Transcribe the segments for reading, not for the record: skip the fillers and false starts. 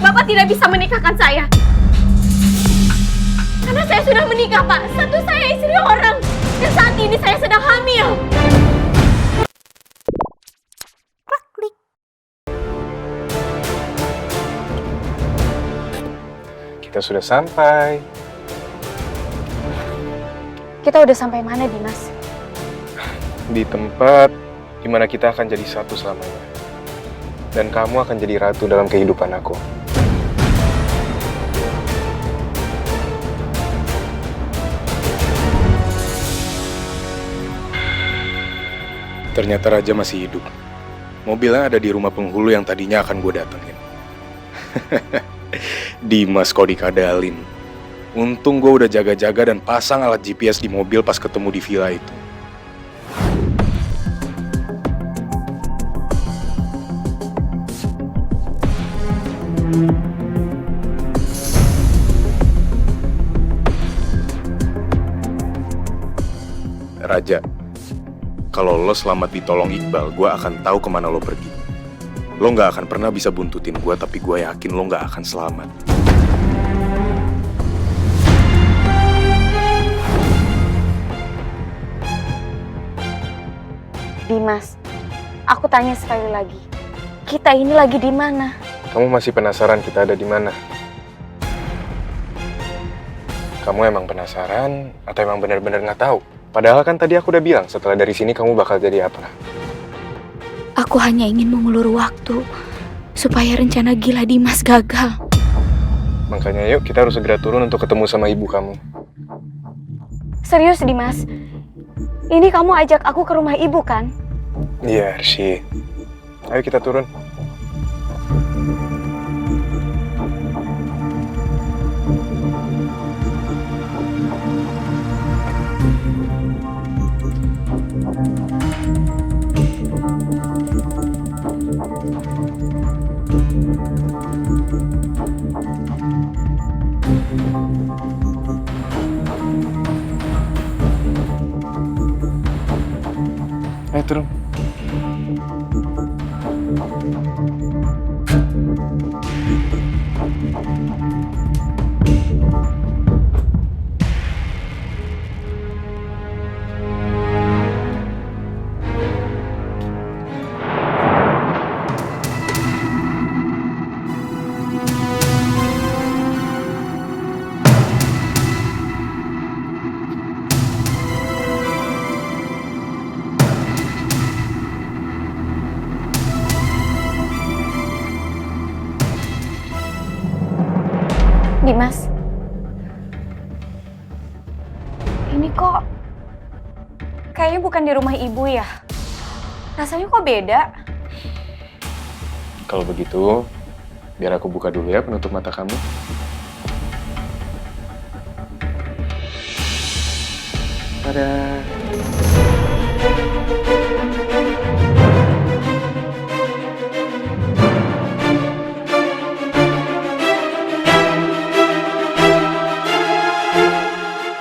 Bapak tidak bisa menikahkan saya. Karena saya sudah menikah, Pak. Satu saya istri orang. Dan saat ini saya sedang hamil. Klik. Kita sudah sampai. Kita udah sampai mana, Dimas? Di tempat dimana kita akan jadi satu selamanya. Dan kamu akan jadi ratu dalam kehidupan aku. Ternyata Raja masih hidup. Mobilnya ada di rumah penghulu yang tadinya akan gue datengin. Dimas kok dikadalin. Untung gue udah jaga-jaga dan pasang alat GPS di mobil pas ketemu di villa itu. Raja, kalau lo selamat ditolong Iqbal, gue akan tahu kemana lo pergi. Lo nggak akan pernah bisa buntutin gue, tapi gue yakin lo nggak akan selamat. Dimas, aku tanya sekali lagi. Kita ini lagi di mana? Kamu masih penasaran kita ada di mana? Kamu emang penasaran atau emang benar-benar nggak tahu? Padahal kan tadi aku udah bilang setelah dari sini kamu bakal jadi apa? Aku hanya ingin mengulur waktu supaya rencana gila Dimas gagal. Makanya yuk kita harus segera turun untuk ketemu sama ibu kamu. Serius, Dimas? Ini kamu ajak aku ke rumah ibu kan? Iya, Arsy. Ayo kita turun. Ayo turun. Dimas, ini kok kayaknya bukan di rumah ibu ya? Rasanya kok beda? Kalau begitu, biar aku buka dulu ya penutup mata kamu. Tada!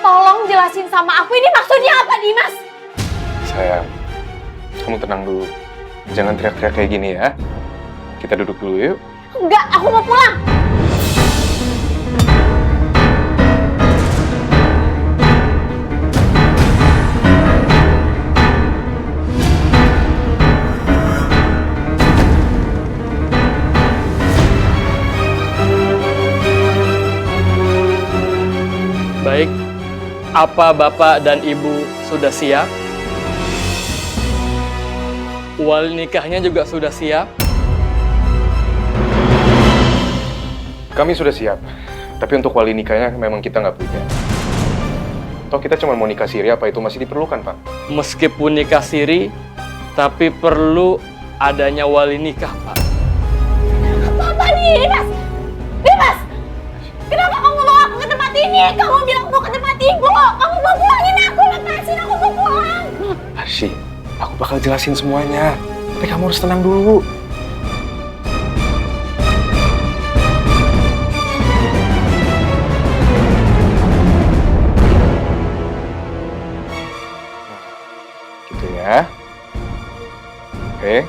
Tolong jelasin sama aku, ini maksudnya apa, Dimas? Sayang, kamu tenang dulu. Jangan teriak-teriak kayak gini ya. Kita duduk dulu yuk. Enggak, aku mau pulang. Baik, apa Bapak dan Ibu sudah siap? Wali nikahnya juga sudah siap? Kami sudah siap. Tapi untuk wali nikahnya memang kita nggak punya. Toh kita cuma mau nikah siri, apa itu masih diperlukan, Pak? Meskipun nikah siri, tapi perlu adanya wali nikah, Pak. Apa nih, Dimas? Dimas! Kenapa kamu bawa aku ke tempat ini? Kamu bilang mau ke tempat ibu. Kamu mau pulangin aku, lepasin, aku mau pulang. Arsy, aku bakal jelasin semuanya. Tapi kamu harus tenang dulu. Gitu ya. Oke.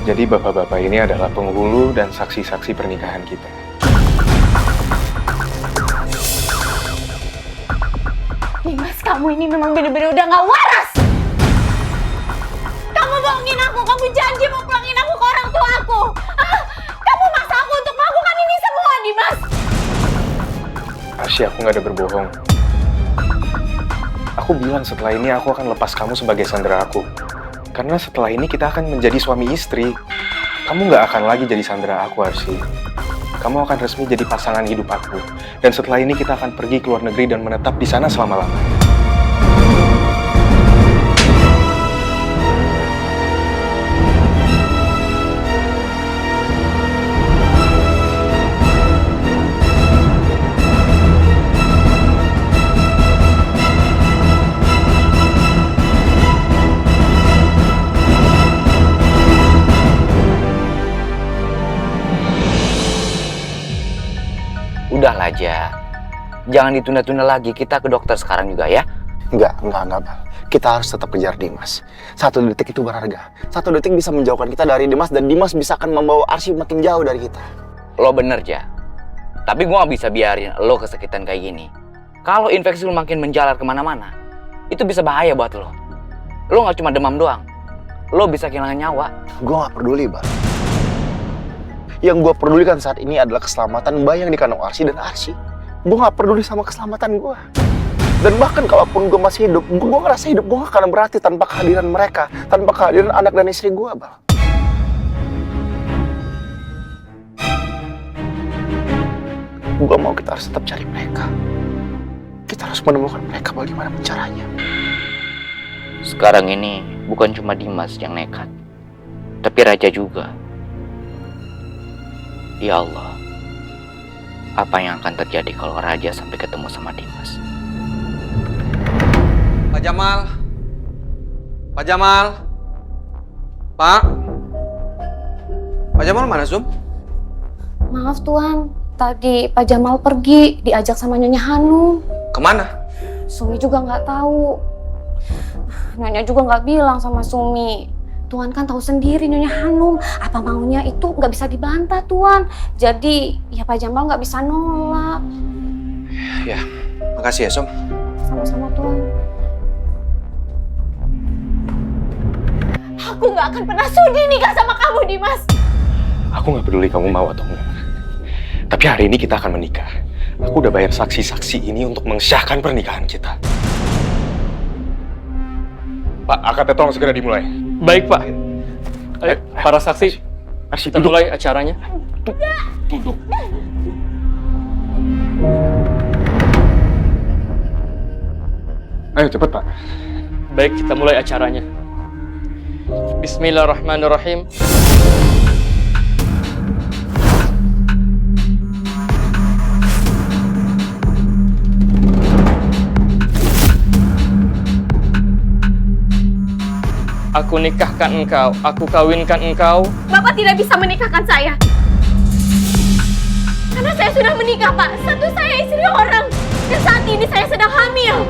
Jadi bapak-bapak ini adalah penghulu dan saksi-saksi pernikahan kita. Dimas, kamu ini memang bener-bener udah gak waras. Kamu bohongin aku, kamu janji mau pulangin aku ke orang tua aku. Ah, kamu maksa aku untuk melakukan ini semua, Dimas. Arsy, aku nggak ada berbohong. Aku bilang setelah ini aku akan lepas kamu sebagai sandera aku. Karena setelah ini kita akan menjadi suami istri. Kamu nggak akan lagi jadi sandera aku, Arsy. Kamu akan resmi jadi pasangan hidup aku. Dan setelah ini kita akan pergi ke luar negeri dan menetap di sana selama-lamanya. Udahlah, Ja. Jangan ditunda-tunda lagi. Kita ke dokter sekarang juga ya. Enggak, Bal. Kita harus tetap kejar Dimas. 1 detik itu berharga. 1 detik bisa menjauhkan kita dari Dimas, dan Dimas bisa akan membawa Arsy makin jauh dari kita. Lo bener, Ja. Tapi gua gak bisa biarin lo kesakitan kayak gini. Kalau infeksi lo makin menjalar kemana-mana, itu bisa bahaya buat lo. Lo gak cuma demam doang. Lo bisa kehilangan nyawa. Gue gak peduli, Bal. Yang gue pedulikan saat ini adalah keselamatan bayi yang dikandung Arsy dan Arsy. Gue gak peduli sama keselamatan gue. Dan bahkan kalaupun gue masih hidup, gue ngerasa hidup gue gak akan berarti tanpa kehadiran mereka, tanpa kehadiran anak dan istri gue, Bal. Gue mau kita harus tetap cari mereka. Kita harus menemukan mereka, bagaimana caranya. Sekarang ini bukan cuma Dimas yang nekat, tapi Raja juga. Ya Allah, apa yang akan terjadi kalau Raja sampai ketemu sama Dimas? Pak Jamal, Pak Jamal, Pak Jamal mana, Sum? Maaf Tuan, tadi Pak Jamal pergi, diajak sama Nyonya Hanum. Kemana? Sumi juga nggak tahu. Nyonya juga nggak bilang sama Sumi. Tuan kan tahu sendiri Nyonya Hanum, apa maunya itu nggak bisa dibantah, Tuan. Jadi ya Pak Jamal nggak bisa nolak. Ya, makasih ya, Sum. Sama-sama, Tuan. Aku nggak akan pernah sudi nikah sama kamu, Dimas. Aku nggak peduli kamu mau atau enggak. Tapi hari ini kita akan menikah. Aku udah bayar saksi-saksi ini untuk mengesahkan pernikahan kita. Pak, akadnya tolong segera dimulai. Baik, Pak. Ayo, para saksi, Arsy, kita duduk. mulai acaranya. Duduk. Ayo cepet, Pak. Baik, kita mulai acaranya. Bismillahirrahmanirrahim. Aku nikahkan engkau, aku kawinkan engkau. Bapak tidak bisa menikahkan saya. Karena saya sudah menikah, Pak. Satu saya istri orang. Dan saat ini saya sedang hamil.